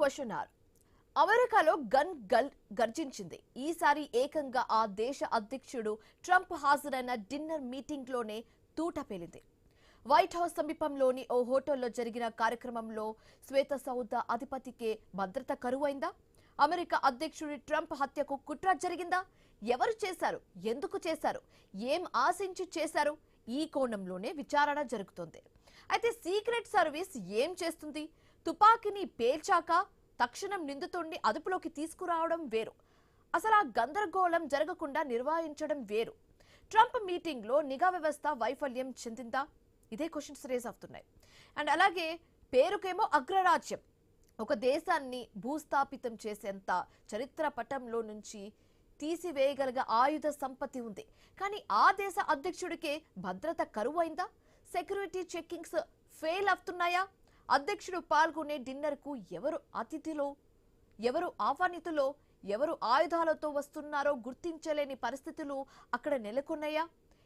Question are అమెరికాలో గర్జించింది. ఈసారి ఏకంగా ఆ దేశ అధ్యక్షుడు ట్రంప్ హాజరైన డిన్నర్ మీటింగ్లోనే తూట పేలింది. వైట్ హౌస్ సమీపంలోని ఓ హోటల్లో జరిగిన కార్యక్రమంలో శ్వేత సౌధ అధిపతికే భద్రత కరువైందా? అమెరికా అధ్యక్షుడి ట్రంప్ హత్యకు కుట్ర జరిగిందా? ఎవరు చేశారు? ఎందుకు చేశారు? ఏం ఆశించి చేశారు? ఈ కోణంలోనే విచారణ జరుగుతోంది. అయితే సీక్రెట్ సర్వీస్ ఏం చేస్తుంది? తుపాకీని పేల్చాక తక్షణం నిందితుడిని అదుపులోకి తీసుకురావడం వేరు, అసలు ఆ గందరగోళం జరగకుండా నిర్వహించడం వేరు. ట్రంప్ మీటింగ్లో నిఘా వ్యవస్థ వైఫల్యం చెందిందా? ఇదే క్వశ్చన్స్ రేజ్ అవుతున్నాయి. అండ్ అలాగే పేరుకేమో అగ్రరాజ్యం, ఒక దేశాన్ని భూస్థాపితం చేసేంత చరిత్ర పటంలో నుంచి తీసివేయగలిగ ఆయుధ సంపత్తి ఉంది. కానీ ఆ దేశ అధ్యక్షుడికే భద్రత కరువైందా? సెక్యూరిటీ చెకింగ్స్ ఫెయిల్ అవుతున్నాయా? అధ్యక్షుడు పాల్గొనే డిన్నర్కు ఎవరు అతిథిలో, ఎవరు ఆహ్వానితులో, ఎవరు ఆయుధాలతో వస్తున్నారో గుర్తించలేని పరిస్థితులు అక్కడ నెలకొన్నాయా?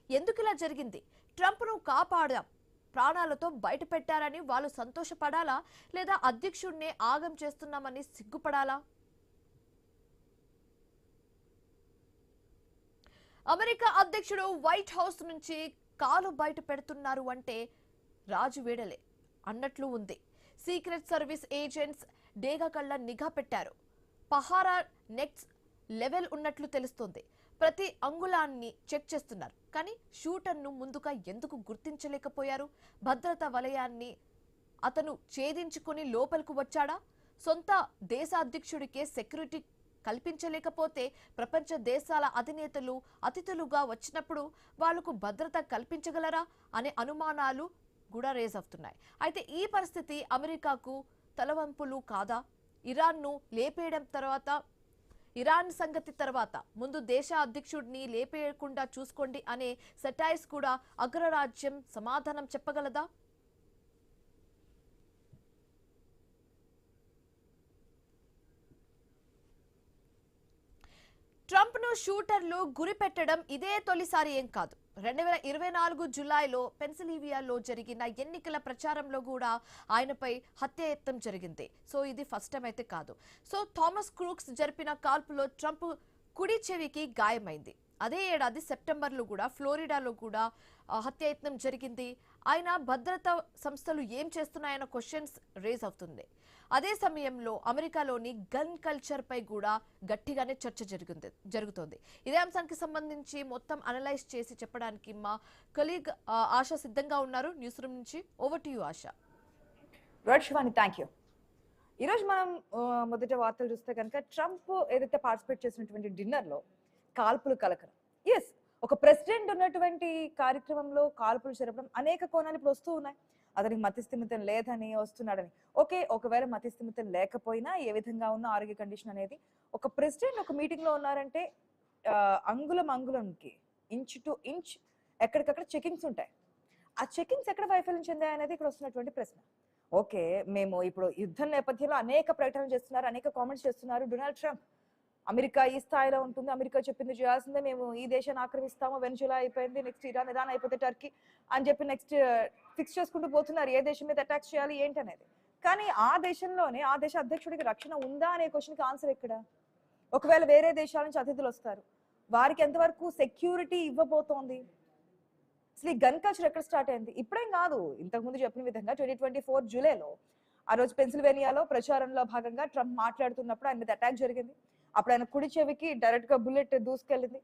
ఎందుకు ఇలా జరిగింది? ట్రంప్ను కాపాడాం, ప్రాణాలతో బయట పెట్టారని వాళ్ళు సంతోషపడాలా, లేదా అధ్యక్షుడినే ఆగం చేస్తున్నామని సిగ్గుపడాలా? అమెరికా అధ్యక్షుడు వైట్ హౌస్ నుంచి కాలు బయట పెడుతున్నారు అంటే రాజు వేడలే అన్నట్లు ఉంది. సీక్రెట్ సర్వీస్ ఏజెంట్స్ డేగా కళ్ళ నిఘా పెట్టారు. పహారా నెక్స్ట్ లెవెల్ ఉన్నట్లు తెలుస్తోంది. ప్రతి అంగుళాన్ని చెక్ చేస్తున్నారు. కానీ షూటర్ను ముందుగా ఎందుకు గుర్తించలేకపోయారు? భద్రతా వలయాన్ని అతను ఛేదించుకుని లోపలికి వచ్చాడా? సొంత దేశ అధ్యక్షుడికే సెక్యూరిటీ కల్పించలేకపోతే ప్రపంచ దేశాల అధినేతలు అతిథులుగా వచ్చినప్పుడు వాళ్లకు భద్రత కల్పించగలరా అనే అనుమానాలు కూడా రేజ్ అవుతున్నాయి. అయితే ఈ పరిస్థితి అమెరికాకు తలవంపులు కాదా? ఇరాన్ను లేపేయడం తర్వాత, ఇరాన్ సంగతి తర్వాత ముందు దేశ అధ్యక్షుడిని లేపేయకుండా చూసుకోండి అనే సెటైర్స్ కూడా అగ్రరాజ్యం సమాధానం చెప్పగలదా? ట్రంప్ను షూటర్లు గురిపెట్టడం ఇదే తొలిసారి ఏం కాదు. 2024 జులైలో పెన్సిల్వేనియాలో జరిగిన ఎన్నికల ప్రచారంలో కూడా ఆయనపై హత్యాయత్నం జరిగింది. సో ఇది ఫస్ట్ టైం అయితే కాదు. సో థామస్ క్రూక్స్ జరిపిన కాల్పులో ట్రంప్ కుడి చెవికి గాయమైంది. అదే ఏడాది సెప్టెంబర్లో కూడా ఫ్లోరిడాలో కూడా హత్యాయత్నం జరిగింది. ఆయన భద్రతా సంస్థలు ఏం చేస్తున్నాయన్న క్వశ్చన్స్ రేజ్ అవుతుంది. అదే సమయంలో అమెరికాలోని గన్ కల్చర్ పై కూడా గట్టిగానే చర్చ జరుగుతోంది. ఇదే అంశానికి సంబంధించి మొత్తం అనలైజ్ చేసి చెప్పడానికి మా కొలీగ్ ఆశ సిద్ధంగా ఉన్నారు న్యూస్ రూమ్ నుంచి. Over to you Asha. Right Shivani, thank you. ఈరోజు మనం మొదటి వార్తలు చూస్తే కనుక ట్రంప్ ఏదైతే పార్టిసిపేట్ చేసినటువంటి డిన్నర్లో కాల్పులు కలకలం. ఎస్, ఒక ప్రెసిడెంట్ ఉన్నటువంటి కార్యక్రమంలో కాల్పులు జరపడం అనేక కోణాలు ఇప్పుడు వస్తూ ఉన్నాయి. అతనికి మతిస్థిమితం లేదని వస్తున్నాడని. ఓకే, ఒకవేళ మతిస్థిమితం లేకపోయినా ఏ విధంగా ఉన్న ఆరోగ్య కండిషన్ అనేది, ఒక ప్రెసిడెంట్ ఒక మీటింగ్లో ఉన్నారంటే అంగుళంకి ఇంచ్ టు ఇంచ్ ఎక్కడికక్కడ చెకింగ్స్ ఉంటాయి. ఆ చెకింగ్స్ ఎక్కడ వైఫల్యం చెందాయి అనేది ఇక్కడ వస్తున్నటువంటి ప్రశ్న. ఓకే, మేము ఇప్పుడు యుద్ధం నేపథ్యంలో అనేక ప్రకటనలు చేస్తున్నారు, అనేక కామెంట్స్ చేస్తున్నారు డొనాల్డ్ ట్రంప్. అమెరికా ఈ స్థాయిలో ఉంటుంది, అమెరికా చెప్పింది చేయాల్సిందే, మేము ఈ దేశాన్ని ఆక్రమిస్తాము, వెనిజులా అయిపోయింది, నెక్స్ట్ ఇరాన్ అయిపోతే టర్కీ అని చెప్పి నెక్స్ట్ ఫిక్స్ చేసుకుంటూ పోతున్నారు ఏ దేశం మీద అటాక్ చేయాలి ఏంటి అనేది. కానీ ఆ దేశంలోనే ఆ దేశ అధ్యక్షుడికి రక్షణ ఉందా అనే క్వశ్చన్కి ఆన్సర్ ఎక్కడ? ఒకవేళ వేరే దేశాల నుంచి అతిథులు వస్తారు, వారికి ఎంతవరకు సెక్యూరిటీ ఇవ్వబోతోంది? అసలు ఈ గన్ కల్చర్ ఎక్కడ స్టార్ట్ అయింది? ఇప్పుడేం కాదు, ఇంతకుముందు చెప్పిన విధంగా 2024 జూలైలో ఆ రోజు పెన్సిల్వేనియాలో ప్రచారంలో భాగంగా ట్రంప్ మాట్లాడుతున్నప్పుడు ఆయన మీద అటాక్ జరిగింది. అప్పుడు ఆయన కుడి చెవికి డైరెక్ట్ గా బుల్లెట్ దూసుకెళ్ళింది.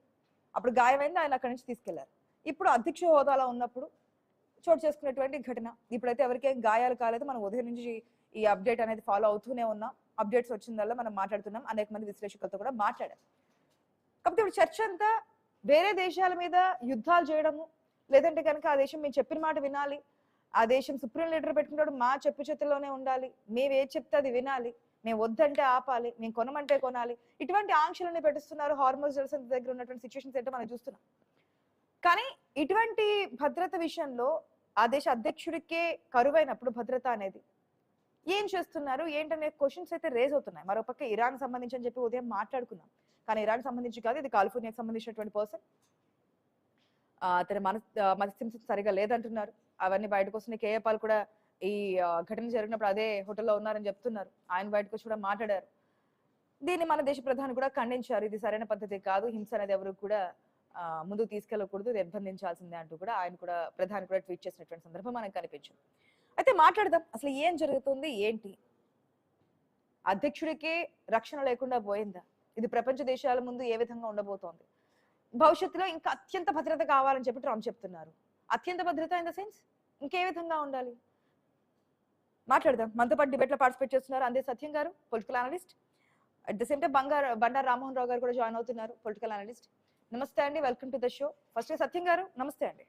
అప్పుడు గాయమైంది, ఆయన అక్కడి నుంచి తీసుకెళ్లారు. ఇప్పుడు అధ్యక్ష హోదాలో ఉన్నప్పుడు చోటు చేసుకున్నటువంటి ఘటన. ఇప్పుడైతే ఎవరికేం గాయాలు కాలేదు. మనం ఉదయం నుంచి ఈ అప్డేట్ అనేది ఫాలో అవుతూనే ఉన్నాం. అప్డేట్స్ వచ్చిందల్లా మనం మాట్లాడుతున్నాం. అనేక మంది విశ్లేషకులతో కూడా మాట్లాడారు. కాబట్టి ఇప్పుడు చర్చ అంతా వేరే దేశాల మీద యుద్ధాలు చేయడము, లేదంటే కనుక ఆ దేశం మేము చెప్పిన మాట వినాలి, ఆ దేశం సుప్రీం లీడర్ పెట్టుకుంటాడు, మా చెప్పు చేతుల్లోనే ఉండాలి, మేము ఏది చెప్తే అది వినాలి, మేము వద్దంటే ఆపాలి, మేము కొనమంటే కొనాలి, ఇటువంటి ఆంక్షలని పెట్టిస్తున్నారు. హార్మోజ్ జలసంధి దగ్గర ఉన్నటువంటి సిచ్యువేషన్స్ ఏంటో మనం చూస్తున్నాం. కానీ ఇటువంటి భద్రత విషయంలో ఆ దేశ అధ్యక్షుడికే కరువైనప్పుడు భద్రత అనేది ఏం చేస్తున్నారు ఏంటనే క్వశ్చన్స్ అయితే రేజ్ అవుతున్నాయి. మరోపక్క ఇరాన్ సంబంధించి అని చెప్పి ఉదయం మాట్లాడుకున్నాం, కానీ ఇరాన్ సంబంధించి కాదు, ఇది కాలిఫోర్నియాకి సంబంధించినటువంటి పర్సన్. అతని మనస్థితి సరిగా లేదంటున్నారు. అవన్నీ బయటకు వస్తున్నాయి. కేఏపాల్ కూడా ఈ ఘటన జరిగినప్పుడు అదే హోటల్లో ఉన్నారని చెప్తున్నారు. ఆయన బయటకు వచ్చి కూడా మాట్లాడారు. దీన్ని మన దేశ ప్రధాని కూడా ఖండించారు. ఇది సరైన పద్ధతి కాదు, హింస అనేది ఎవరు కూడా ముందుకు తీసుకెళ్లకూడదు, నిర్బంధించాల్సిందే అంటూ కూడా ఆయన కూడా ప్రధాని కూడా ట్వీట్ చేసినటువంటి సందర్భం మనకు కనిపించింది. అయితే మాట్లాడదాం అసలు ఏం జరుగుతుంది ఏంటి. అధ్యక్షుడికే రక్షణ లేకుండా పోయిందా? ఇది ప్రపంచ దేశాల ముందు ఏ విధంగా ఉండబోతోంది? భవిష్యత్తులో ఇంకా అత్యంత భద్రత కావాలని చెప్పి ట్రంప్ చెప్తున్నారు. అత్యంత భద్రత ఇన్ ద సెన్స్ ఇంకే విధంగా ఉండాలి? మాట్లాడదాం. మనతో పాటు డిబేట్ లో పార్టిసిపేట్ చేస్తున్నారు అందే Satyam garu, political analyst. At the same time Bandaru Rammohan Rao garu కూడా జాయిన్ అవుతున్నారు, పొలిటికల్ అనలిస్ట్. నమస్తే అండి, welcome to the show. First Satyam garu నమస్తే అండి.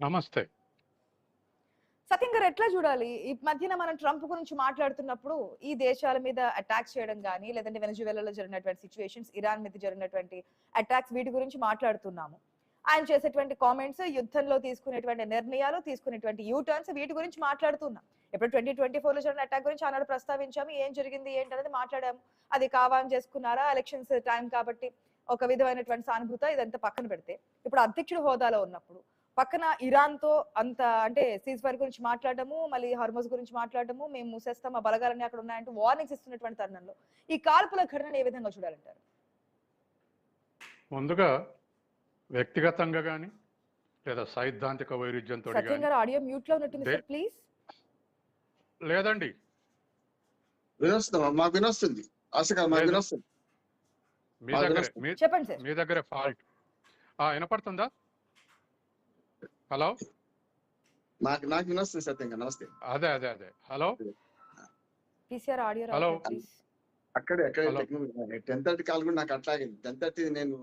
నమస్తే. సత్యం గారు, ఎట్లా చూడాలి ఈ మధ్యన మనం ట్రంప్ గురించి మాట్లాడుతున్నప్పుడు ఈ దేశాల మీద అటాక్ చేయడం కానీ, లేదంటే వెనజువేలాలో జరిగినటువంటి సిచ్యువేషన్స్, ఇరాన్ మీద జరిగినటువంటి అటాక్స్, వీటి గురించి మాట్లాడుతున్నాము. ఆయన చేసేటువంటి కామెంట్స్, యుద్ధంలో తీసుకునేటువంటి నిర్ణయాలు, తీసుకునేటువంటి యూటర్న్స్, వీటి గురించి మాట్లాడుతున్నాం. ఇప్పుడు 2024లో జరిగిన అటాక్ గురించి ఆనాడు ప్రస్తావించాము. ఏం జరిగింది ఏంటి అనేది మాట్లాడాము. అది కావాలని చేసుకున్నారా, ఎలక్షన్స్ టైం కాబట్టి ఒక విధమైనటువంటి సానుభూత, ఇదంతా పక్కన పెడితే ఇప్పుడు అధ్యక్షుడు హోదాలో ఉన్నప్పుడు పక్కన ఇరాన్ తో అంత అంటే సీజ్ ఫైర్ గురించి మాట్లాడటము, మళ్ళీ హార్మోజ్ గురించి మాట్లాడటము, మేము మూసేస్తాం మా బలగాలన్నీ అక్కడ ఉన్నాయంటూ వార్నింగ్స్ ఇస్తున్నటువంటి తరుణంలో ఈ కాల్పుల ఘటనను ఏ విధంగా చూడాలంటారు? ముందుగా వ్యక్తిగతంగా కానీ లేదా సైద్ధాంతిక వైరుధ్యంతో సత్యం గారు ఆడియో మ్యూట్ లో ఉన్నట్టుంది సార్, ప్లీజ్. లేదండి, మాకు వినొస్తుంది. ఆశగా మాకు వినొస్తుంది. చెప్పండి సార్. మీ దగ్గరే ఫాల్ట్. వినపడుతుందా? హలో, నాకు వినొస్తుంది సత్యం గారు. నమస్తే. అదే అదే అదే hello PCR audio hello. Please. అక్కడే 10:30 కాల్ కూడా నాకు అట్లాగింది. 10:30 నేను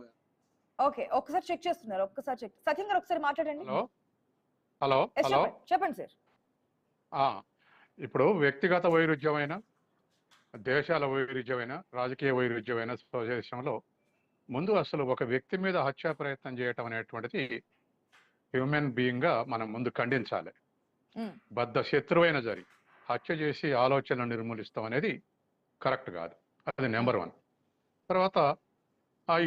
ఓకే, ఒక్కసారి చెక్ చేస్తున్నారు, ఒక్కసారి చెక్. సత్యం గారు ఒకసారి మాట్లాడండి. హలో హలో హలో చెప్పండి సార్. ఇప్పుడు వ్యక్తిగత వైరుధ్యమైన, దేశాల వైరుధ్యమైన, రాజకీయ వైరుధ్యమైన స్వదేశంలో ముందు అసలు ఒక వ్యక్తి మీద హత్యా ప్రయత్నం చేయటం అనేటువంటిది హ్యూమన్ బీయింగ్ గా మనం ముందు ఖండించాలి. బద్ధ శత్రువైన జరి హత్య చేసి ఆలోచనలు నిర్మూలిస్తాం అనేది కరెక్ట్ కాదు. అది నెంబర్ 1. తర్వాత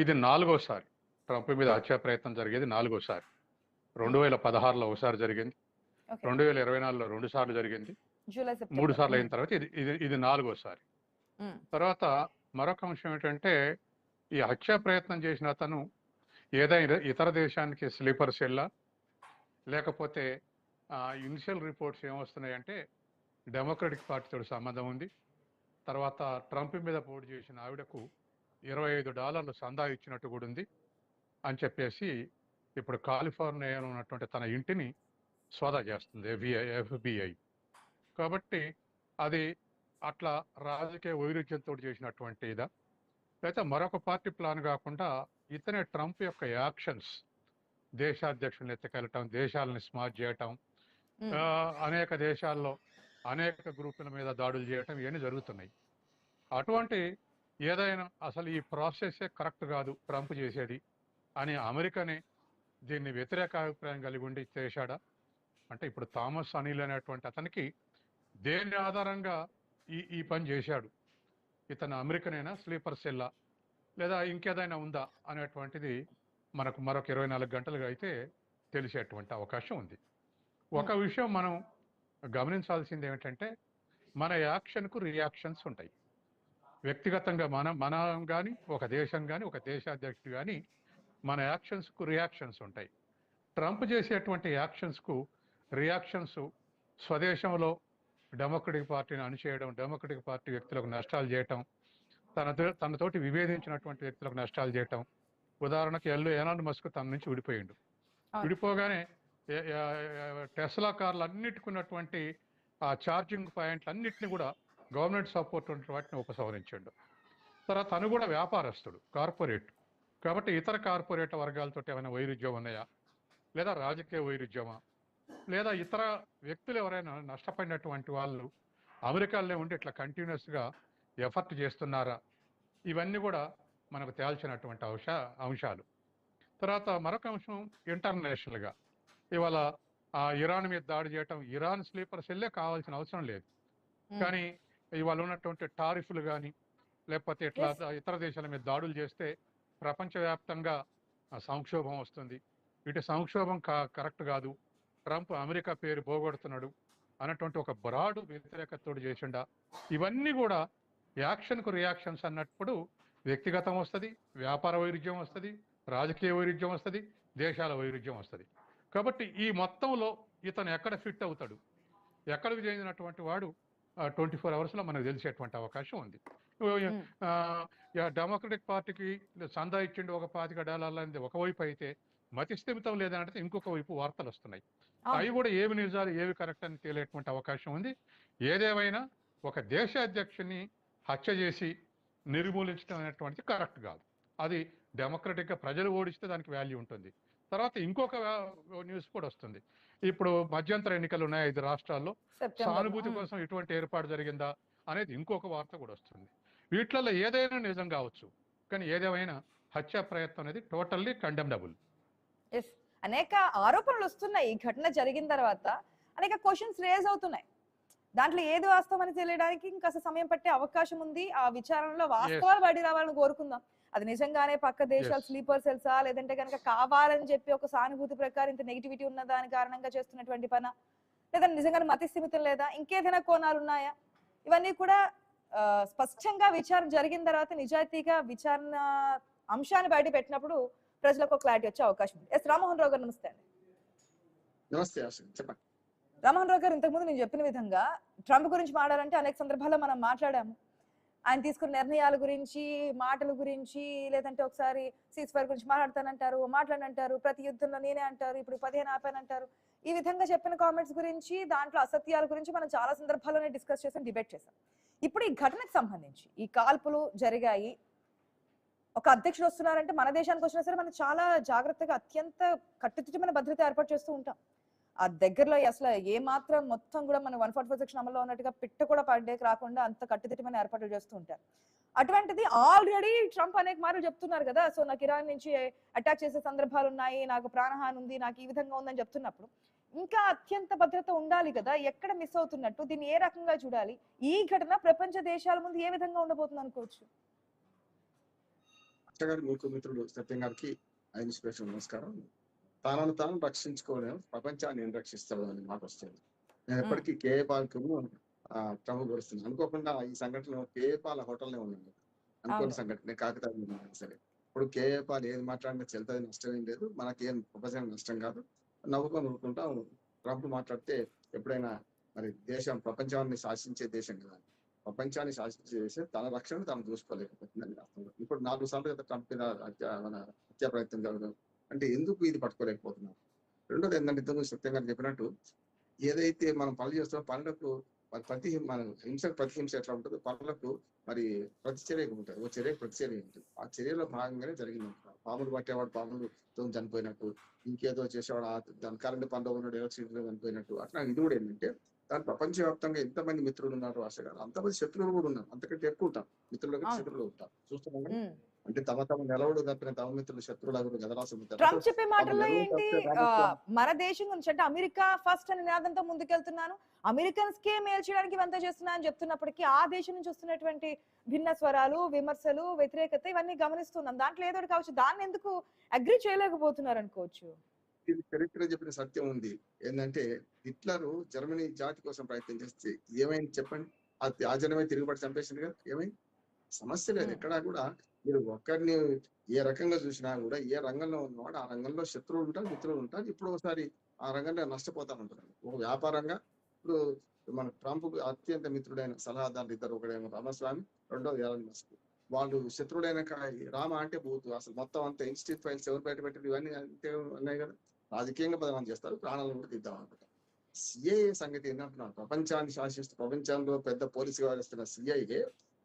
ఇది 4వసారి ట్రంప్ మీద హత్యా ప్రయత్నం జరిగేది. 4వసారి 2016లో ఒకసారి జరిగింది, 2024లో 2 సార్లు జరిగింది, 3 సార్లు అయిన తర్వాత ఇది 4వసారి. తర్వాత మరొక అంశం ఏంటంటే, ఈ హత్యా ప్రయత్నం చేసిన అతను ఏదైనా ఇతర దేశానికి స్లీపర్ సెల్లా, లేకపోతే ఇనిషియల్ రిపోర్ట్స్ ఏమొస్తున్నాయంటే డెమోక్రటిక్ పార్టీతో సంబంధం ఉంది, తర్వాత ట్రంప్ మీద పోటీ చేసిన ఆవిడకు $25 సందా ఇచ్చినట్టు కూడా ఉంది అని చెప్పేసి ఇప్పుడు కాలిఫోర్నియాలో ఉన్నటువంటి తన ఇంటిని సోదా చేస్తుంది FBI. కాబట్టి అది అట్లా రాజకీయ వైరుధ్యంతో చేసినటువంటి ఇదా, అయితే మరొక పార్టీ ప్లాన్ కాకుండా ఇతనే ట్రంప్ యొక్క యాక్షన్స్, దేశాధ్యక్షులను ఎత్తుకెళ్ళటం, దేశాలను స్మార్ట్ చేయటం, అనేక దేశాల్లో అనేక గ్రూపుల మీద దాడులు చేయటం, ఇవన్నీ జరుగుతున్నాయి. అటువంటి ఏదైనా అసలు ఈ ప్రాసెసే కరెక్ట్ కాదు ట్రంప్ చేసేది అని అమెరికానే దీన్ని వ్యతిరేక అభిప్రాయం కలిగి ఉండి చేశాడా అంటే, ఇప్పుడు థామస్ అనిల్ అనేటువంటి అతనికి దేని ఆధారంగా ఈ పని చేశాడు, ఇతను అమెరికనైనా స్లీపర్ సెల్లా లేదా ఇంకేదైనా ఉందా అనేటువంటిది మనకు మరొక 24 గంటలుగా అయితే తెలిసేటువంటి అవకాశం ఉంది. ఒక విషయం మనం గమనించాల్సింది ఏమిటంటే, మన యాక్షన్కు రియాక్షన్స్ ఉంటాయి. వ్యక్తిగతంగా మనం కానీ, ఒక దేశం కానీ, ఒక దేశాధ్యక్షుడు కానీ, మన యాక్షన్స్కు రియాక్షన్స్ ఉంటాయి. ట్రంప్ చేసేటువంటి యాక్షన్స్కు రియాక్షన్స్ స్వదేశంలో డెమోక్రటిక్ పార్టీని అణిచేయడం, డెమోక్రటిక్ పార్టీ వ్యక్తులకు నష్టాలు చేయటం, తనతోటి విభేదించినటువంటి వ్యక్తులకు నష్టాలు చేయటం. ఉదాహరణకు ఎలాన్ మస్క్ తన నుంచి విడిపోయిండు. విడిపోగానే టెస్లా కార్లు అన్నిటికున్నటువంటి ఆ ఛార్జింగ్ పాయింట్లు అన్నిటిని కూడా గవర్నమెంట్ సపోర్ట్ ఉన్న వాటిని ఉపసంహరించాడు. తర్వాత తను కూడా వ్యాపారస్తుడు, కార్పొరేట్. కాబట్టి ఇతర కార్పొరేట్ వర్గాలతో ఏమైనా వైరుధ్యం ఉన్నాయా, లేదా రాజకీయ వైరుధ్యమా, లేదా ఇతర వ్యక్తులు ఎవరైనా నష్టపడినటువంటి వాళ్ళు అమెరికాలోనే ఉండి ఇట్లా కంటిన్యూస్గా ఎఫర్ట్ చేస్తున్నారా, ఇవన్నీ కూడా మనకు తేల్చినటువంటి అంశాలు. తర్వాత మరొక అంశం ఇంటర్నేషనల్గా ఇవాళ ఇరాన్ మీద దాడి చేయటం, ఇరాన్ స్లీపర్ సెల్లే కావాల్సిన అవసరం లేదు, కానీ ఇవాళ ఉన్నటువంటి టారిఫ్లు కానీ లేకపోతే ఇట్లా ఇతర దేశాల మీద దాడులు చేస్తే ప్రపంచవ్యాప్తంగా సంక్షోభం వస్తుంది. ఇటు సంక్షోభం కరెక్ట్ కాదు. ట్రంప్ అమెరికా పేరు పోగొడుతున్నాడు. అన్నటువంటి ఒక బ్రాడ్ వ్యతిరేకతతో చేసిండా, ఇవన్నీ కూడా యాక్షన్కు రియాక్షన్స్ అన్నప్పుడు వ్యక్తిగతం వస్తుంది, వ్యాపార వైరుధ్యం వస్తుంది, రాజకీయ వైరుధ్యం వస్తుంది, దేశాల వైరుధ్యం వస్తుంది. కాబట్టి ఈ మొత్తంలో ఇతను ఎక్కడ ఫిట్ అవుతాడు, ఎక్కడికి చెందినటువంటి వాడు 24 అవర్స్లో మనకు తెలిసేటువంటి అవకాశం ఉంది. డెమోక్రటిక్ పార్టీకి సందా ఇచ్చిండు ఒక $25 అనేది ఒకవైపు అయితే, మతి స్థిమితం లేదంటే ఇంకొక వైపు వార్తలు వస్తున్నాయి. అవి కూడా ఏవి నిజాలు ఏవి కరెక్ట్ అని తేలేటువంటి అవకాశం ఉంది. ఏదేమైనా ఒక దేశ అధ్యక్షుని హత్య చేసి నిర్మూలించడం అనేటువంటిది కరెక్ట్ కాదు. అది డెమోక్రటిక్గా ప్రజలు ఓడిస్తే దానికి వాల్యూ ఉంటుంది. తర్వాత ఇంకొక న్యూస్ కూడా వస్తుంది. ఇప్పుడు మధ్యంతర ఎన్నికలు ఉన్నాయి 5 రాష్ట్రాల్లో. సానుభూతి కోసం ఇటువంటి ఏర్పాటు జరిగిందా అనేది ఇంకొక వార్త కూడా వస్తుంది. వీటిలలో ఏదైనా నిజం కావచ్చు, కానీ ఏదేమైనా హత్యా ప్రయత్నం అనేది టోటల్లీ కండెమ్నబుల్. అనేక ఆరోపణలు వస్తున్నాయి. ఈ ఘటన జరిగిన తర్వాత అనేక క్వశ్చన్స్ రేజ్ అవుతున్నాయి. దాంట్లో ఏది వాస్తవం అని తెలియడానికి ఇంకాస్త సమయం పట్టే అవకాశం ఉంది. ఆ విచారణలో వాస్తవాలు బయట రావాలని కోరుకుందాం. అది నిజంగానే పక్క దేశాలు స్లీపర్ సెల్సా, లేదంటే కనుక కావాలని చెప్పి ఒక సానుభూతి ప్రకారం ఇంత నెగిటివిటీ ఉన్న దాని కారణంగా చేస్తున్నటువంటి పని, లేదా నిజంగానే మతి స్థిమితం లేదా, ఇంకేదైనా కోణాలు ఉన్నాయా, ఇవన్నీ కూడా స్పష్టంగా విచారణ జరిగిన తర్వాత నిజాయితీగా విచారణ అంశాన్ని బయట పెట్టినప్పుడు ప్రజలకు క్లారిటీ వచ్చే అవకాశం ఉంది. ఎస్ రామ్మోహన్ రావు గారు నమస్తే అండి. నమస్తే చెప్పండి. రామ్మోహన్ రావు గారు, ఇంతకుముందు నేను చెప్పిన విధంగా ట్రంప్ గురించి మాట్లాడాలంటే అనేక సందర్భాల్లో మనం మాట్లాడాము. ఆయన తీసుకున్న నిర్ణయాల గురించి, మాటల గురించి, లేదంటే ఒకసారి సీజ్ ఫైర్ గురించి మాట్లాడతానంటారు, మాట్లాడంటారు, ప్రతి యుద్ధంలో నేనే అంటారు, ఇప్పుడు 15 ఆపానంటారు. ఈ విధంగా చెప్పిన కామెంట్స్ గురించి, దాంట్లో అసత్యాల గురించి మనం చాలా సందర్భాల్లోనే డిస్కస్ చేసాం, డిబేట్ చేసాం. ఇప్పుడు ఈ ఘటనకు సంబంధించి ఈ కాల్పులు జరిగాయి, ఒక అధ్యక్షుడు వస్తున్నారంటే మన దేశానికి వచ్చినా సరే మనం చాలా జాగ్రత్తగా అత్యంత కట్టుదిట్టమైన భద్రత ఏర్పాటు చేస్తూ ఉంటాం. ఆ దగ్గరలో అసలు ఏ మాత్రం మొత్తం కూడా మన 144 సెక్షన్ అమల్లో ఉన్నట్టుగా పిట్ట కూడా పడ్డేకి రాకుండా అంత కట్టుదిట్టమైన ఏర్పాట్లు చేస్తూ ఉంటారు. అటువంటిది ఆల్రెడీ ట్రంప్ అనేక మార్లు చెప్తున్నారు కదా, సో నాకు ఇరాన్ నుంచి అటాక్ చేసే సందర్భాలు ఉన్నాయి, నాకు ప్రాణహాని ఉంది, నాకు ఈ విధంగా ఉందని చెప్తున్నప్పుడు ఇంకా అత్యంత భద్రత ఉండాలి కదా. ఎక్కడ మిస్ అవుతున్నట్టు, దీన్ని ఏ రకంగా చూడాలి, ఈ ఘటన ప్రపంచ దేశాల ముందు ఏ విధంగా ఉండబోతుంది అనుకోవచ్చు? మీకు మిత్రుడు సత్యం గారికి నమస్కారం. తాను తాను రక్షించుకోలేము, ప్రపంచాన్ని నేను రక్షిస్తాడు అని మాట వస్తుంది. నేను ఎప్పటికీ కేఏ పాల్కు ట్రంప్ గడుస్తున్నాను. అనుకోకుండా ఈ సంఘటన కేఏ పాల్ హోటల్నే ఉన్నాను, అనుకోని సంఘటన కాకతాళీయ సరే. ఇప్పుడు కేఏ పాల్ ఏది మాట్లాడినా చెల్తుంది, నష్టం ఏం లేదు, మనకేం ప్రపంచానికి నష్టం కాదు, నవ్వుకుంటా ట్రంప్ మాట్లాడితే ఎప్పుడైనా మరి దేశం ప్రపంచాన్ని శాసించే దేశం కదా, ప్రపంచాన్ని శాసించే దేశం తన రక్షణ తాను చూసుకోలేకపోతుందని అర్థం. ఇప్పుడు 4 సార్లు కదా ట్రంప్ మీద హత్యా ప్రయత్నం జరగదు అంటే ఎందుకు ఇది పట్టుకోలేకపోతున్నారు? రెండోది ఏంటంటే ఇంతకుముందు సత్యం గారు చెప్పినట్టు ఏదైతే మనం పనులు చేస్తామో పనులకు మన హింసకు ప్రతిహింస ఎట్లా ఉంటుందో పనులకు మరి ప్రతిచర్య ఉంటుంది, ఓ చర్యకు ప్రతిచర్య ఉంటుంది. ఆ చర్యలో భాగంగానే జరిగింది. పాములు పట్టేవాడు పాములతో చనిపోయినట్టు, ఇంకేదో చేసేవాడు దాని కరెంటు పనిలో ఉన్నాడు ఎలక్ట్రిసిటీలో చనిపోయినట్టు, అట్లా ఇది కూడా ఏంటంటే దాని ప్రపంచవ్యాప్తంగా ఎంతమంది మిత్రులు ఉన్నారు రాష్ట్రగారు, అంతమంది శత్రువులు కూడా ఉన్నారు, అంతకంటే ఎక్కువ ఉంటారు, మిత్రుల కంటే శత్రువులు ఉంటారు. చూస్తున్నాం అంటే తమ నిలవడు తప్పిన తమ మిత్రులు శత్రువులు గదరాసుకుంటారు. ట్రంప్ చెప్పే మాటల్లో ఏంటి, మన దేశం గురించి అంటే అమెరికా ఫస్ట్ అని నినాదంతో ముందుకెళ్తున్నాను, అమెరికన్స్ కే మేలు చేయడానికి ఇవంతా చేస్తున్నా అని చెప్తున్నప్పటికీ ఆ దేశం నుంచి వస్తున్నటువంటి భిన్న స్వరాలు, విమర్శలు, వ్యతిరేకత ఇవన్నీ గమనిస్తున్నాం. దాంట్లో ఏదో కావచ్చు, దాన్ని ఎందుకు అగ్రి చేయలేకపోతున్నారు అనుకోవచ్చు? ఇది చరిత్ర చెప్పిన సత్యం ఉంది. ఏంటంటే హిట్లర్ జర్మనీ జాతి కోసం ప్రయత్నం చేస్తే ఏమైంది చెప్పండి, ఆ జనమే తిరుగుబడి చంపేసింది కదా, ఏమైంది? సమస్య లేదు ఎక్కడా కూడా. మీరు ఒక్కరిని ఏ రకంగా చూసినా కూడా ఏ రంగంలో ఉన్నవాడు ఆ రంగంలో శత్రువులు ఉంటారు, మిత్రులు ఉంటారు. ఇప్పుడు ఒకసారి ఆ రంగంలో నష్టపోతా ఉంటున్నారు. ఒక వ్యాపారంగా ఇప్పుడు మన ట్రంప్ అత్యంత మిత్రుడైన సలహాదారులు ఇద్దరు, ఒకడేమో రామస్వామి, రెండోది ఎలాన్ మస్క్. వాళ్ళు శత్రుడైన రామ అంటే బూతు, అసలు మొత్తం అంతా ఇన్స్టిట్యూట్ ఫైల్స్ ఎవరు బయట పెట్టారు ఇవన్నీ అంతే ఉన్నాయి కదా. రాజకీయంగా బదనాం చేస్తారు, ప్రాణాలను కూడా తీద్దాం అనుకుంటారు. సిఐఏ సంగతి ఏంటంటున్నారు, ప్రపంచాన్ని శాసిస్తూ ప్రపంచంలో పెద్ద పోలీసుగా వ్యవహరిస్తున్న సిఐఏ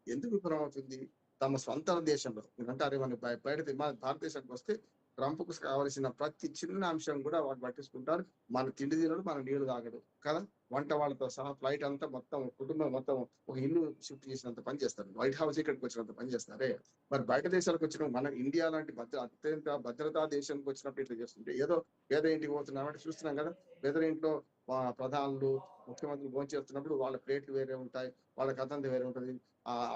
ఎందుకు విఫలమవుతుంది? తమ స్వంత దేశంలో అంటారు మన బయట మన భారతదేశానికి వస్తే ట్రంప్ కు కావలసిన ప్రతి చిన్న అంశం కూడా వాళ్ళు పట్టించుకుంటారు. మన తిండి తినడు, మన నీళ్లు తాగడు కదా, వంట వాళ్ళతో సహా ఫ్లైట్ అంతా మొత్తం కుటుంబం మొత్తం ఒక ఇల్లు షిఫ్ట్ చేసినంత పని చేస్తారు, వైట్ హౌస్ ఇక్కడికి వచ్చినంత పని చేస్తారే. మరి బయట దేశాలకు వచ్చిన మన ఇండియా లాంటి అత్యంత భద్రతా దేశానికి వచ్చినప్పుడు ఇట్లా చేస్తుంటే ఏదో పేద ఇంటికి పోతున్నామంటే చూస్తున్నాం కదా. పేద ఇంట్లో ప్రధానులు, ముఖ్యమంత్రులు భోజనం చేస్తున్నప్పుడు వాళ్ళ ప్లేట్లు వేరే ఉంటాయి, వాళ్ళ కథంత వేరే ఉంటుంది.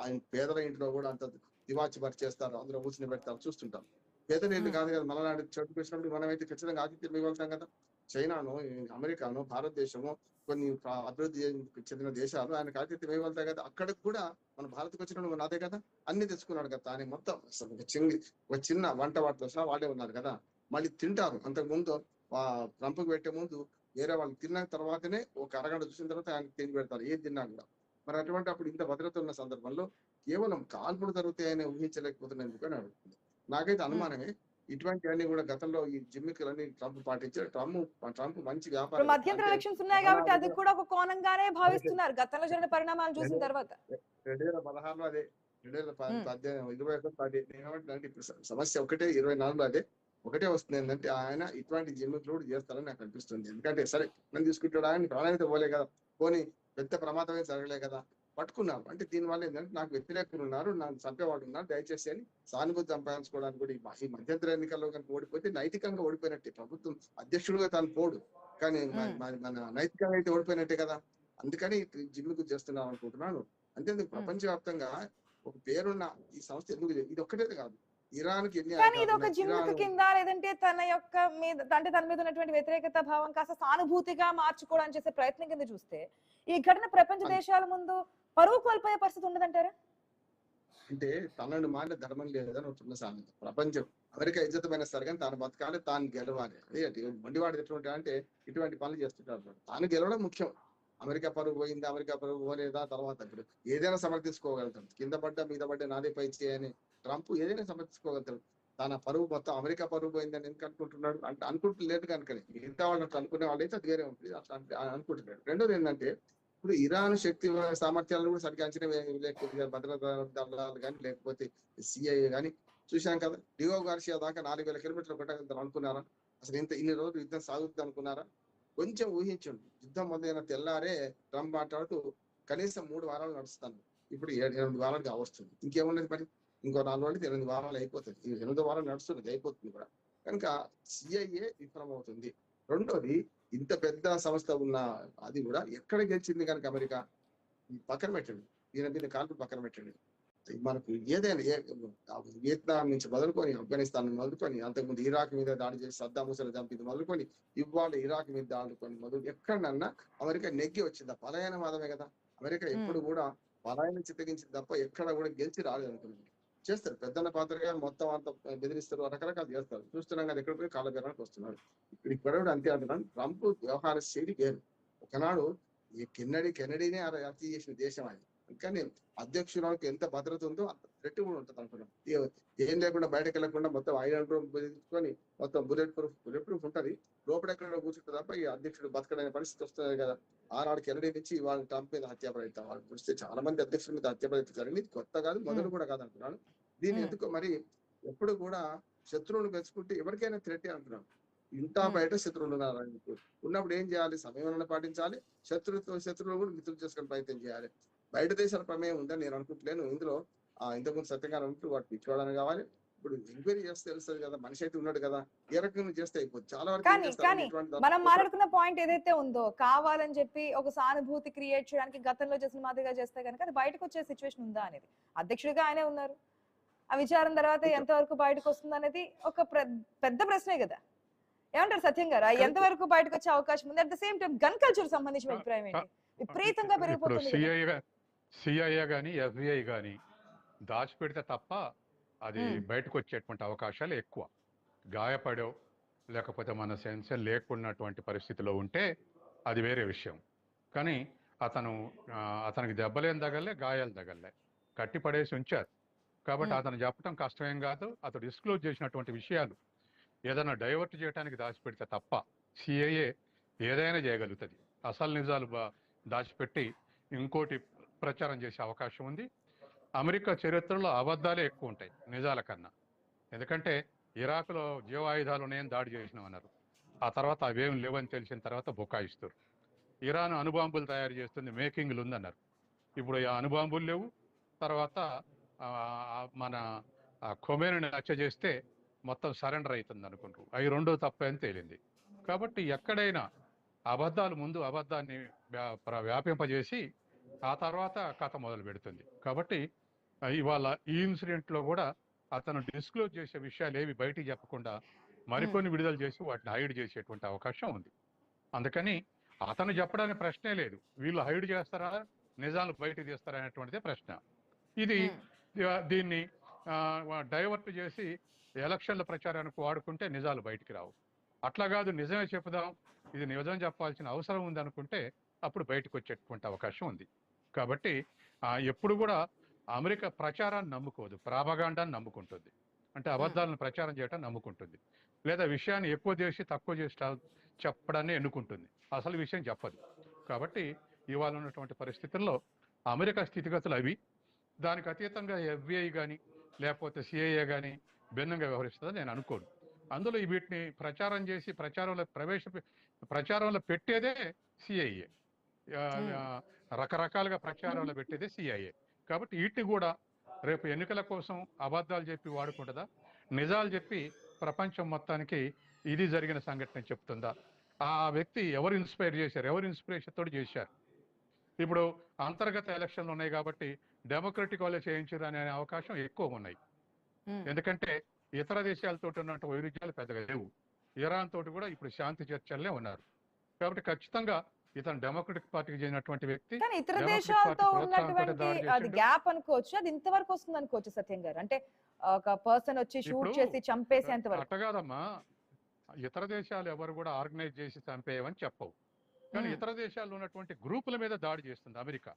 ఆయన పేదల ఇంట్లో కూడా అంత దివాచి బరి చేస్తారు, అందులో కూర్చుని పెడతారు, చూస్తుంటాం. పేదనీళ్ళు కాదు కదా, మనలాంటి చోటుకు వచ్చినప్పుడు మనమైతే ఖచ్చితంగా ఆతిథ్యం ఇవ్వగలుగుతాం కదా. చైనాను, అమెరికాను, భారతదేశము, కొన్ని అభివృద్ధి చెందిన దేశాలు ఆయనకు ఆతిథ్యం ఇవ్వగలుగుతాయి కదా. అక్కడికి కూడా మన భారత్కి వచ్చినప్పుడు నాదే కదా, అన్ని తెచ్చుకున్నాడు కదా. ఆయన మొత్తం అసలు ఒక చిన్న వంట వాటితో సహా వాళ్ళే ఉన్నారు కదా. మళ్ళీ తింటారు. అంతకు ముందు ట్రంప్కి పెట్టే ముందు వేరే వాళ్ళు తిన్న తర్వాతనే ఒక అరగంట చూసిన తర్వాత ఆయన తిని పెడతారు, ఏది తిన్నా కూడా. మరి అటువంటి అప్పుడు ఇంత భద్రత ఉన్న సందర్భంలో కేవలం కాల్పులు జరుగుతాయని ఊహించలేకపోతున్నందుకు అని అడుగుతుంది. నాకైతే అనుమానమే. ఇటువంటివన్నీ కూడా గతంలో ఈ జిమ్మికలన్నీ ట్రంప్ పాటించారు. ట్రంప్ మంచి వ్యాపారం. మధ్యంతర ఎలక్షన్స్ ఉన్నాయి కాబట్టి అది కూడా ఒక కోణంగానే భావిస్తున్నారు గతంలో జరిగిన పరిణామాలు చూసిన తర్వాత. 2016లో అదే, 2018, 2021 ఇప్పుడు సమస్య ఒకటే, 24లో అదే ఒకటే వస్తుంది. ఏంటంటే ఆయన ఇటువంటి జిమ్మికలు కూడా చేస్తారని నాకు అనిపిస్తుంది. ఎందుకంటే సరే మనం తీసుకుంటాడు, ఆయన ప్రాణాలైతే పోలే కదా, పోనీ పెద్ద ప్రమాదమే జరగలే కదా, పట్టుకున్నారు. అంటే దీనివల్ల ఏంటంటే నాకు వ్యతిరేకులు ఉన్నారు, నాకు చంపేవాడు ఉన్నారు, దయచేసి అని సానుభూతి సంపాదించుకోవడానికి కూడా ఈ మధ్యంతర ఎన్నికల్లో కనుక ఓడిపోతే నైతికంగా ఓడిపోయినట్టే. ప్రభుత్వం అధ్యక్షుడుగా తాను పోడు, కానీ మన నైతికంగా అయితే ఓడిపోయినట్టే కదా. అందుకని జిమ్మికు చేస్తున్నాం అనుకుంటున్నాను. అంతేందుకు ప్రపంచవ్యాప్తంగా ఒక పేరున్న ఈ సంస్థ ఎందుకు ఇది ఒక్కటే కాదు, ఇరాన్ కి కానీ ఇది ఒక జిమ్మిక కింద, లేదంటే తన యొక్క మీద, అంటే తన మీద ఉన్నటువంటి వ్యతిరేకత భావం కాస్త సానుభూతిగా మార్చుకోవడానికి చేసే ప్రయత్నం కింద చూస్తే ఈ ఘటన ప్రపంచ దేశాల ముందు పరువు కోల్పోయే పరిస్థితి ఉండదంటారా? అంటే తనను మాన ధర్మం లేదని ఉంటున్న సామెత. ప్రపంచం అమెరికా ఇజ్జతమైన సరే కానీ తాను బతకాలి, తాను గెలవాలి. అదే మొండివాడు ఎటువంటి అంటే ఇటువంటి పనులు చేస్తుంటారు. తాను గెలవడం ముఖ్యం. అమెరికా పరుగు పోయిందా, అమెరికా పరుగు పోలేదా తర్వాత ఇప్పుడు ఏదైనా సమర్థించుకోగలుగుతాడు. కింద పడ్డా మీద పడ్డా నాదే పై చేయని ట్రంప్ ఏదైనా సమర్థించుకోగలుగుతాడు. తన పరువు మొత్తం అమెరికా పరుగు పోయిందని ఎందుకు అనుకుంటున్నాడు అంటే అనుకుంటలేదు కనుకనే. మిగతా వాళ్ళకి అనుకునే వాళ్ళైతే అది వేరే ఉంటుంది, అట్లా అనుకుంటున్నాడు. రెండోది ఏంటంటే ఇప్పుడు ఇరాన్ శక్తి సామర్థ్యాలను కూడా సరిగ్గా అంచనా లేకపోతే భద్రతా దళాలు కానీ లేకపోతే సిఐఏ కానీ చూశాం కదా. డియో గార్సియా దాకా 4000 కిలోమీటర్లు కొట్టగలుగుతారు అనుకున్నారా? అసలు ఇన్ని రోజులు యుద్ధం సాగుతుంది అనుకున్నారా? కొంచెం ఊహించండి. యుద్ధం మొదలైన తెల్లారే ట్రంప్ మాట్లాడుతూ కనీసం 3 వారాలు నడుస్తాను, ఇప్పుడు 8 వారాలుగా వస్తుంది. ఇంకేమున్నది మరి? ఇంకో 4 రోజులకి 8 వారాలు అయిపోతుంది. ఈ 8వ వారం నడుస్తుంది, అయిపోతుంది కూడా. కనుక సిఐఏ విఫలమవుతుంది. రెండోది ఇంత పెద్ద సంస్థ ఉన్న అది కూడా ఎక్కడ గెలిచింది కనుక అమెరికా పక్కన పెట్టండి, దీని మీద కాల్పు పక్కన పెట్టండి. మనకు ఏదైనా వియత్నాం నుంచి మొదలుకొని ఆఫ్ఘనిస్తాన్ మొదలుకొని అంతకుముందు ఇరాక్ మీద దాడి చేసి సద్దాం హుసేన్ చంపింది మొదలుకొని ఇవాళ ఇరాక్ మీద దాడుకొని ఎక్కడన్నా అమెరికా నెగ్గి వచ్చిందా? పలాయనవాదమే కదా. అమెరికా ఎప్పుడు కూడా పలాయనం చిత్తగించింది తప్ప ఎక్కడ కూడా గెలిచి రాలేదు అనుకున్నాను. చేస్తారు పెద్దన్న పాత్రగా మొత్తం అంత బెదిరిస్తారు, రకరకాలు చేస్తారు. చూస్తున్నాం కదా, ఎక్కడ పోయి కాళ్ళ బేరానికి వస్తున్నారు. ఇక్కడ కూడా అంతే అంటున్నాను. ట్రంప్ వ్యవహార శైలి వేరు. ఒకనాడు ఈ కెన్నడీనే హత్య చేసిన దేశం అది. కానీ అధ్యక్షురాలకు ఎంత భద్రత ఉందో అంత థ్రెట్ కూడా ఉంటుంది అనుకున్నాం. ఏం లేకుండా బయటకు వెళ్ళకుండా మొత్తం ఐరన్ రూమ్ బెదిరించుకొని మొత్తం బుల్లెట్ ప్రూఫ్ ఉంటుంది. లోపలెక్కడ కూర్చుంటుంది తప్ప ఈ అధ్యక్షుడు బతకడనే పరిస్థితి వస్తుంది కదా. ఆనాడు కెన్నడీ నుంచి వాళ్ళు ట్రంప్ మీద హత్య ప్రయత్నం, వాళ్ళు చూస్తే చాలా మంది అధ్యక్షుల మీద హత్య ప్రయత్నం జరిగింది. కొత్త కాదు, మొదలు కూడా కాదు అంటున్నాను. దీన్ని ఎందుకు మరి ఎప్పుడు కూడా శత్రువులు పెంచుకుంటే ఎవరికైనా థ్రెట్ అంటున్నాను. ఇంత బయట శత్రువులు ఉన్నారు ఉన్నప్పుడు ఏం చేయాలి? సమయంలో పాటించాలి. శత్రువులు కూడా మిత్రులు చేసుకుని ప్రయత్నం చేయాలి. బయట దేశాల ప్రమేయం ఉందని నేను అనుకుంటలేను. ఇందులో ఇంతకుముందు సత్యంగా ఉంటూ వాటిని పిచ్చుకోవడానికి కావాలి. ఇప్పుడు ఎంక్వైరీ చేస్తే తెలుస్తుంది కదా, మనిషి అయితే ఉన్నాడు కదా, ఏ రకంగా చేస్తే అయిపోతుంది. చాలా వరకు మనం మాట్లాడుకున్న పాయింట్ ఏదైతే ఉందో, కావాలని చెప్పి ఒక సానుభూతి క్రియేట్ చేయడానికి గతంలో చేసిన మాదిరిగా చేస్తే కనుక అది బయటకు వచ్చే సిచ్యువేషన్ ఉందా అనేది. అధ్యక్షుడిగా ఆయనే ఉన్నారు, ఆ విచారం తర్వాత ఎంతవరకు బయటకు వస్తుంది అనేది ఒక పెద్ద ప్రశ్నే కదా. ఏమంటారు సత్యం గారు, ఎంతవరకు బయటకు వచ్చే అవకాశం ఉంది? At the same time gun culture సంబంధించిన అభిప్రాయం ఏంటి? విపరీతంగా పెరిగిపోతుంది. సిఐఏ కానీ ఎఫ్బిఐ కానీ దాచిపెడితే తప్ప అది బయటకు వచ్చేటువంటి అవకాశాలు ఎక్కువ. గాయపడో లేకపోతే మన సెన్సర్ లేకున్నటువంటి పరిస్థితిలో ఉంటే అది వేరే విషయం. కానీ అతనికి దెబ్బలేం తగలే, గాయాలు తగలే, కట్టి పడేసి ఉంచారు. కాబట్టి అతను చెప్పడం కష్టమేం కాదు. అతను డిస్క్లోజ్ చేసినటువంటి విషయాలు ఏదైనా డైవర్ట్ చేయడానికి దాచిపెడితే తప్ప సిఐఏ ఏదైనా చేయగలుగుతుంది. అసలు నిజాలు దాచిపెట్టి ఇంకోటి ప్రచారం చేసే అవకాశం ఉంది. అమెరికా చరిత్రలో అబద్ధాలే ఎక్కువ ఉంటాయి నిజాల కన్నా. ఎందుకంటే ఇరాక్లో జీవాయుధాలు ఉన్నాయని దాడి చేసినాం అన్నారు, ఆ తర్వాత అవేం లేవని తెలిసిన తర్వాత బుకాయిస్తారు. ఇరాన్ అణుబాంబులు తయారు చేస్తుంది, మేకింగ్లు ఉందన్నారు. ఇప్పుడు ఆ అణుబాంబులు లేవు. తర్వాత మన ఖొమేనీని హత్య చేస్తే మొత్తం సరెండర్ అవుతుంది అనుకుంటారు. అవి రెండో తప్పే అని తేలింది. కాబట్టి ఎక్కడైనా అబద్ధాలు ముందు అబద్ధాన్ని వ్యాపింపజేసి ఆ తర్వాత కథ మొదలు పెడుతుంది. కాబట్టి ఇవాళ ఈ ఇన్సిడెంట్లో కూడా అతను డిస్క్లోజ్ చేసే విషయాలు ఏవి బయటికి చెప్పకుండా మరికొన్ని విడుదల చేసి వాటిని హైడ్ చేసేటువంటి అవకాశం ఉంది. అందుకని అతను చెప్పడానికి ప్రశ్నే లేదు. వీళ్ళు హైడ్ చేస్తారా, నిజాలు బయటికి తీస్తారా అనేటువంటిదే ప్రశ్న. ఇది దీన్ని డైవర్ట్ చేసి ఎలక్షన్ల ప్రచారానికి వాడుకుంటే నిజాలు బయటికి రావు. అట్లా కాదు, నిజమే చెప్పుదాం, ఇది నిజం చెప్పాల్సిన అవసరం ఉంది అనుకుంటే అప్పుడు బయటకు వచ్చేటువంటి అవకాశం ఉంది. కాబట్టి ఎప్పుడు కూడా అమెరికా ప్రచారాన్ని నమ్ముకోదు, ప్రాపగాండాన్ని నమ్ముకుంటుంది. అంటే అబద్ధాలను ప్రచారం చేయడం నమ్ముకుంటుంది, లేదా విషయాన్ని ఎక్కువ చేసి తక్కువ చేసి చెప్పడాన్ని ఎన్నుకుంటుంది, అసలు విషయం చెప్పదు. కాబట్టి ఇవాళ ఉన్నటువంటి పరిస్థితుల్లో అమెరికా స్థితిగతులు అవి. దానికి అతీతంగా FBI కానీ లేకపోతే CIA కానీ భిన్నంగా వ్యవహరిస్తుందని నేను అనుకోను. అందులో వీటిని ప్రచారం చేసి ప్రచారంలో పెట్టేదే CIA, రకరకాలుగా ప్రచారంలో పెట్టేదే CIA. కాబట్టి వీటిని కూడా రేపు ఎన్నికల కోసం అబద్ధాలు చెప్పి వాడుకుంటుందా, నిజాలు చెప్పి ప్రపంచం మొత్తానికి ఇది జరిగిన సంఘటన చెప్తుందా? ఆ వ్యక్తి ఎవరు ఇన్స్పైర్ చేశారు, ఎవరు ఇన్స్పిరేషన్ తోటి చేశారు? ఇప్పుడు అంతర్గత ఎలక్షన్లు ఉన్నాయి కాబట్టి డెమోక్రటిక్ వాళ్ళే చేయించారు అనే అవకాశం ఎక్కువ ఉన్నాయి. ఎందుకంటే ఇతర దేశాలతో ఉన్నటువంటి వైరుధ్యాలు పెద్దగా లేవు. ఇరాన్ తోటి కూడా ఇప్పుడు శాంతి చర్చలనే ఉన్నారు. కాబట్టి ఖచ్చితంగా ఇతను డెమోక్రటిక్ పార్టీకి చెందినటువంటి వ్యక్తి. కానీ ఇతర దేశాలతో ఉన్నటువంటి అది గ్యాప్ అనుకోవచ్చు, అది ఇంతవరకు వస్తుంది అనుకోవచ్చు సత్యం గారు. అంటే ఒక పర్సన్ వచ్చి షూట్ చేసి చంపేసేంత వరకు అట్టగాదమ్మా. ఇతర దేశాలు ఎవరు కూడా ఆర్గనైజ్ చేసి చంపేయమని చెప్పవు. కానీ ఇతర దేశాల్లో ఉన్నటువంటి గ్రూపుల మీద దాడి చేస్తుంది అమెరికా.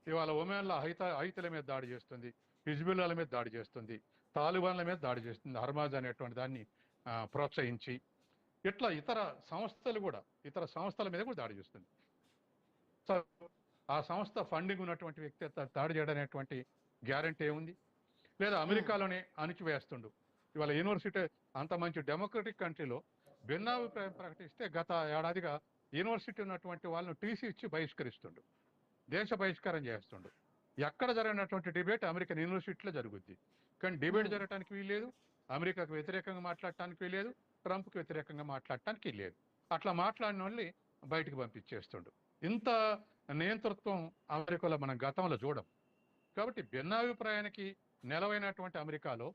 ఇవాళ ఒమాన్ల హైతల మీద దాడి చేస్తుంది, హిజ్బుల్లాల మీద దాడి చేస్తుంది, తాలిబాన్ల మీద దాడి చేస్తుంది, హర్మాజ్ అనేటువంటి దాన్ని ప్రోత్సహించి. ఇట్లా ఇతర సంస్థల మీద కూడా దాడి చేస్తుంది. సో ఆ సంస్థ ఫండింగ్ ఉన్నటువంటి వ్యక్తి దాడి చేయడం అనేటువంటి గ్యారంటీ ఏముంది? లేదా అమెరికాలోనే అణిచివేస్తుండు. ఇవాళ యూనివర్సిటీ అంత మంచి డెమోక్రటిక్ కంట్రీలో భిన్నాభిప్రాయం ప్రకటిస్తే గత ఏడాదిగా యూనివర్సిటీ ఉన్నటువంటి వాళ్ళను టీసీ ఇచ్చి బహిష్కరిస్తుండు, దేశ బహిష్కారం చేస్తుండు. ఎక్కడ జరిగినటువంటి డిబేట్ అమెరికన్ యూనివర్సిటీలో జరుగుద్ది. కానీ డిబేట్ జరగడానికి వీల్లేదు, అమెరికాకు వ్యతిరేకంగా మాట్లాడటానికి వీల్లేదు, ట్రంప్కి వ్యతిరేకంగా మాట్లాడటానికి లేదు. అట్లా మాట్లాడిన వాళ్ళని బయటకు పంపించేస్తుండు. ఇంత నియంతృత్వం అమెరికాలో మనం గతంలో చూడం. కాబట్టి భిన్నాభిప్రాయానికి నెలవైనటువంటి అమెరికాలో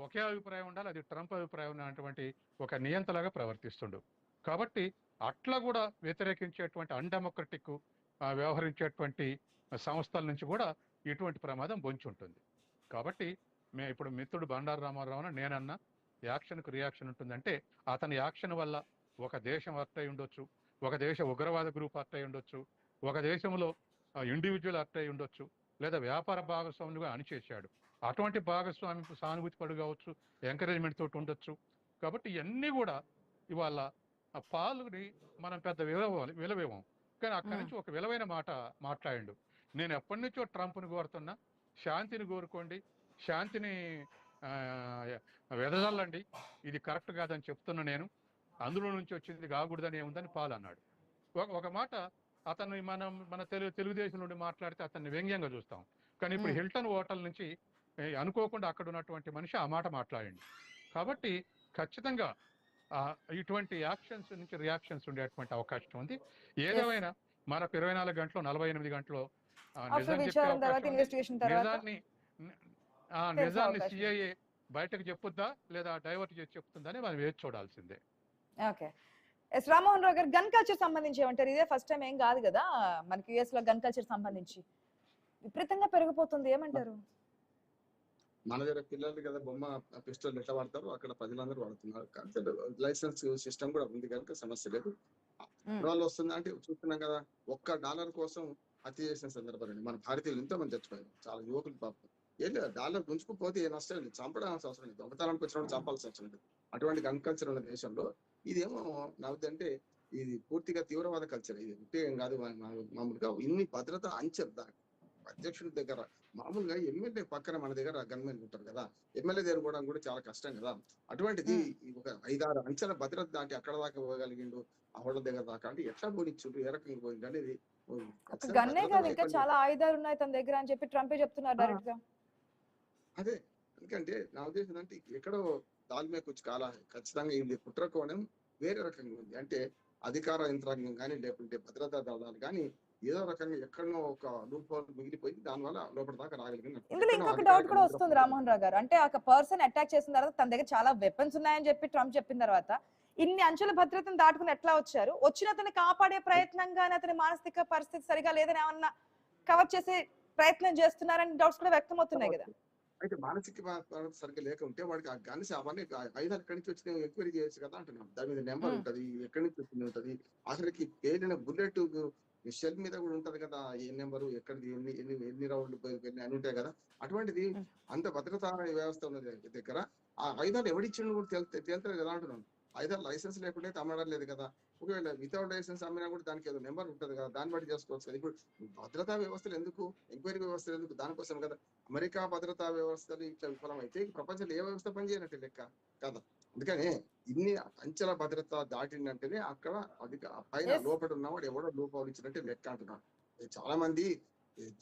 ఒకే అభిప్రాయం ఉండాలి, అది ట్రంప్ అభిప్రాయం ఉన్నటువంటి ఒక నియంతలాగా ప్రవర్తిస్తుండు. కాబట్టి అట్లా కూడా వ్యతిరేకించేటువంటి అన్డెమోక్రటిక్ వ్యవహరించేటువంటి సంస్థల నుంచి కూడా ఇటువంటి ప్రమాదం పొంచి ఉంటుంది. కాబట్టి ఇప్పుడు మిత్రుడు బండారు రామారావు నేనన్నా యాక్షన్కు రియాక్షన్ ఉంటుందంటే అతని యాక్షన్ వల్ల ఒక దేశం హర్ట్ అయి ఉండొచ్చు, ఒక దేశ ఉగ్రవాద గ్రూప్ హర్ట్ అయి ఉండొచ్చు, ఒక దేశంలో ఇండివిజువల్ హర్ట్ అయి ఉండొచ్చు, లేదా వ్యాపార భాగస్వాములుగా అణిచేశాడు, అటువంటి భాగస్వామి సానుభూతి పడు కావచ్చు, ఎంకరేజ్మెంట్ తోటి ఉండొచ్చు. కాబట్టి ఇవన్నీ కూడా ఇవాళ పాలుని మనం పెద్ద విలువేమం, కానీ అక్కడి నుంచి ఒక విలువైన మాట మాట్లాడిండు. నేను ఎప్పటి నుంచో ట్రంప్ని కోరుతున్నా, శాంతిని కోరుకోండి, శాంతిని వెదజల్లండి, ఇది కరెక్ట్ కాదని చెప్తున్నా నేను, అందులో నుంచి వచ్చింది కాకూడదని ఏముందని పాల్ అన్నాడు. ఒక మాట అతన్ని మన తెలుగుదేశం నుండి మాట్లాడితే అతన్ని వ్యంగ్యంగా చూస్తాం, కానీ ఇప్పుడు హిల్టన్ హోటల్ నుంచి అనుకోకుండా అక్కడ ఉన్నటువంటి మనిషి ఆ మాట మాట్లాడండి. కాబట్టి ఖచ్చితంగా ఇటువంటి యాక్షన్స్ నుంచి రియాక్షన్స్ ఉండేటువంటి అవకాశం ఉంది. ఏదేమైనా మనకు 24 గంటలు 48 గంటలు నిజాన్ని CIA బయటకు చెప్పుద్దా లేదా డైవర్ట్ చేసి చెప్తుందని మనం వేచి చూడాల్సిందే. ఓకే, ఎస్ రామ్మోహన్ రావు గారు, గన్ కల్చర్ సంబంధించి ఏమంటారు? ఇదే ఫస్ట్ టైం ఏం కాదు కదా మనకి US లో గన్ కల్చర్ సంబంధించి విపరీతంగా పెరిగిపోతుంది, ఏమంటారు? మన దగ్గర పిల్లలు కదా బొమ్మ పిస్టల్ ఎట్లా వాడతారు, అక్కడ ప్రజలందరూ వాడుతున్నారు. కాబట్టి లైసెన్స్ సిస్టమ్ కూడా ఉంది కనుక సమస్య లేదు. వాళ్ళు వస్తుందా అంటే చూస్తున్నాం కదా, $1 కోసం హత్య చేసిన సందర్భాలు మన భారతీయులు ఎంతో మంది చచ్చిపోయారు, చాలా యువకులు పాపం. ఏం లేదు, డాలర్ గుంజుకుపోతే ఏ నష్టం లేదు, చంపడానికి అవసరం లేదు, దొంగతనానికి వచ్చినప్పుడు చంపాల్సిన అవసరం లేదు. అటువంటి గన్ కల్చర్ ఉన్న దేశంలో ఇదేమో నవ్వుదంటే ఇది పూర్తిగా తీవ్రవాద కల్చర్. ఇది ఉంటే ఏం కాదు, మామూలుగా ఇన్ని భద్రత అంచెలు అధ్యక్షుడి దగ్గర, మామూలుగా ఎమ్మెల్యే పక్కన మన దగ్గర గన్మెన్ ఉంటారు కదా, ఎమ్మెల్యే దగ్గర కూడా చాలా కష్టం కదా. అటువంటిది ఒక 5-6 అంచెల భద్రత దాటి అక్కడ దాకా పోగలిగిండు, ఆవిడ దగ్గర దాకా. అంటే ఎట్లా పోనిచ్చుడు, ఏ రకంగా పోయింది అనేది. గన్నే కాదు, ఇంకా చాలా ఆయుధాలు ఉన్నాయి తన దగ్గర అని చెప్పి ట్రంపే చెప్తున్నారు డైరెక్ట్ గా. అదే, ఎందుకంటే నా ఉద్దేశం అంటే ఎక్కడో దాల్మే కూర్చు కాల ఖచ్చితంగా ఇది కుట్రకోణం వేరే రకంగా ఉంది. అంటే అధికార యంత్రాంగం కానీ లేకుంటే భద్రతా దళాలు కానీ ఏదో రకంగా ఎక్కడనో ఒక లూప్ హోల్ మిగిలిపోయి దానివల్ల లోపల దాకా రాగలిగినట్టు. ఇందులో ఎక్కడో ఇంకొక డౌట్ కూడా అధికారిక వస్తుంది రామ్మోహన్ రావు గారు. అంటే ఒక పర్సన్ అటాక్ చేసిన తర్వాత తన దగ్గర చాలా వెపన్స్ ఉన్నాయని చెప్పి ట్రంప్ చెప్పిన తర్వాత ఇన్ని అంచుల భద్రతను దాటుకుని ఎట్లా వచ్చారు? వచ్చిన అతన్ని కాపాడే ప్రయత్నంగానే అతని మానసిక పరిస్థితి సరిగా లేదని ఏమన్నా కవర్ చేసే ప్రయత్నం చేస్తున్నారని డౌట్స్ కూడా వ్యక్తం అవుతున్నాయి కదా. అయితే మానసిక సరిగ్గా లేక ఉంటే వాడికి ఆ గన్స్ అవన్నీ ఆయుధాలు ఎక్కడి నుంచి వచ్చినాయి ఎంక్వైరీ చేయొచ్చు కదా అంటున్నాం. దాని మీద నెంబర్ ఉంటది, ఎక్కడి నుంచి వచ్చింది ఉంటది, ఆఖరికి పేలిన బుల్లెట్ షెల్ మీద కూడా ఉంటది కదా, ఏ నెంబరు ఎక్కడిది, ఎన్ని ఎన్ని ఎన్ని రౌండ్లు అని ఉంటాయి కదా. అటువంటిది అంత భద్రతా వ్యవస్థ ఉన్నది దగ్గర ఆ ఆయుధాలు ఎవడిచ్చిండు కూడా తేలుతుంది కదా అంటున్నాను. ఆయుధాలు లైసెన్స్ లేకుండా అమ్మడం లేదు కదా. ఒకవేళ వితౌట్ లైసెన్స్ అమ్మినా కూడా దానికి ఏదో నెంబర్ ఉంటది కదా, దాన్ని బట్టి చేసుకోవచ్చు కదా. ఇప్పుడు భద్రతా వ్యవస్థలు ఎందుకు, ఎంక్వైరీ వ్యవస్థలు ఎందుకు, దానికోసం కదా. అమెరికా భద్రతా వ్యవస్థలు ఇట్లా విఫలమైతే ప్రపంచంలో ఏ వ్యవస్థ పనిచేయనట్టు లెక్క కదా. అందుకనే ఇన్ని అంచెల భద్రత దాటిందంటేనే అక్కడ పైన లోపల ఉన్నవాడు ఎవడో లోపాలు ఇచ్చినట్టే లెక్క అంటున్నాడు. చాలా మంది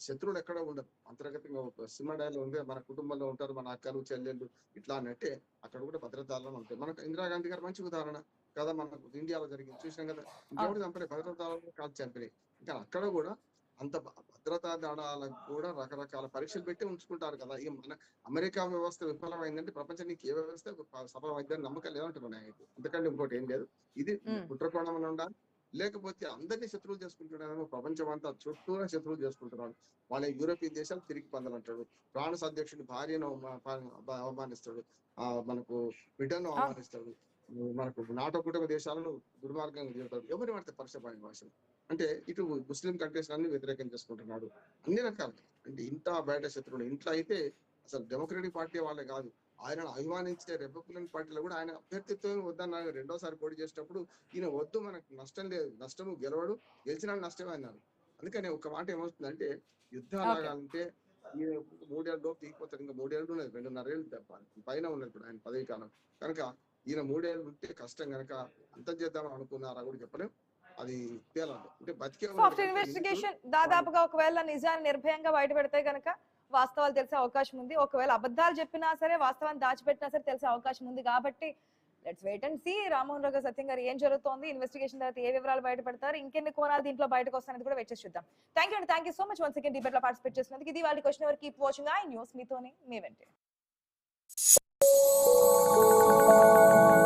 శత్రువులు ఎక్కడ ఉండరు, అంతర్గతంగా సినిమాడాలో ఉంది, మన కుటుంబంలో ఉంటారు, మన అక్కలు చెల్లెళ్ళు ఇట్లా అన్నట్టే అక్కడ కూడా భద్రతాలను ఉంటాయి. మనకు ఇందిరాగాంధీ గారు మంచి ఉదాహరణ కదా, మనకు ఇండియాలో జరిగింది చూసినాం కదా. ఇంకెవరు చంపలే, భద్రతాలను కాదు చంపినాయి. ఇంకా అక్కడ కూడా అంత భద్రతా దళాలకు కూడా రకరకాల పరీక్షలు పెట్టి ఉంచుకుంటారు కదా. ఇక మన అమెరికా వ్యవస్థ విఫలమైందంటే ప్రపంచానికి ఏ వ్యవస్థ సఫలమైందని నమ్మకం లేదంటున్నాయి. ఎందుకంటే ఇంకోటి ఏం లేదు, ఇది కుట్రకోణం ఉండాలి, లేకపోతే అందరినీ శత్రువులు చేసుకుంటున్నాడు. ప్రపంచం అంతా చుట్టూరా శత్రువులు చేసుకుంటున్నాడు. వాళ్ళ యూరోపియన్ దేశాలు తిరిగి పొందాలంటాడు, ఫ్రాన్స్ అధ్యక్షుడు భార్యను అవమానిస్తాడు, మనకు బ్రిటన్ అవమానిస్తాడు, మనకు నాటో కుటుంబ దేశాలను దుర్మార్గంగా చేస్తాడు. ఎవరి పడితే పరుషపాయ భాషలు అంటే ఇటు ముస్లిం కంట్రీస్ అన్ని వ్యతిరేకం చేసుకుంటున్నాడు. అన్ని రకాలు అంటే ఇంత బయట శత్రువులు. ఇంట్లో అయితే అసలు డెమోక్రటిక్ పార్టీ వాళ్ళే కాదు, ఆయనను అభిమానించే రిపబ్లికన్ పార్టీలో కూడా ఆయన అభ్యర్థిత్వం వద్దన్నారు. రెండోసారి పోటీ చేసేటప్పుడు ఈయన వద్దు, మనకు నష్టం లేదు, నష్టము గెలవడు, గెలిచిన నష్టమే అన్నారు. అందుకని ఒక మాట ఏమవుతుందంటే యుద్ధాలంటే ఈయన 3 ఏళ్ళలో తీగిపోతాడు. ఇంకా 3 ఏళ్ళు ఉన్నది, 2.5 ఏళ్ళు పైన ఉన్నది ఇప్పుడు ఆయన పదవి కాలం కనుక. ఈయన 3 ఏళ్ళు ఉంటే కష్టం కనుక అంతం చేద్దామని అనుకున్నారా కూడా చెప్పలేం. అది తేలాలి అంటే బతికే ఇన్వెస్టిగేషన్ దాదాపుగా ఒకవేళ నిజాన్ని నిర్భయంగా బయట పెడితే కనుక వాస్తవాలు తెలిసే అవకాశం ఉంది. ఒకవేళ అబద్ధాలు చెప్పినా సరే, వాస్తవాన్ని దాచిపెట్టినా సరే తెలిసే అవకాశం ఉంది. కాబట్టి let's wait and see Rammohan Rao Satyam garu ఏం జరుగుతోంది, ఇన్వెస్టిగేషన్ తర్వాత ఏ వివరాలు బయటపడతారు, ఇంకెన్ని కోణాలు దీంట్లో బయటకు వస్తాయని కూడా వెయిట్ చేసి చూద్దాం. Thank you so much once again debate లో పార్టిసిపేట్ చేసినందుకు. ఇది వాళ్ళ క్వశ్చన్ ఎవరు. కీప్ వాచింగ్ ఐ న్యూస్, మీతోనే మీ వెంటే.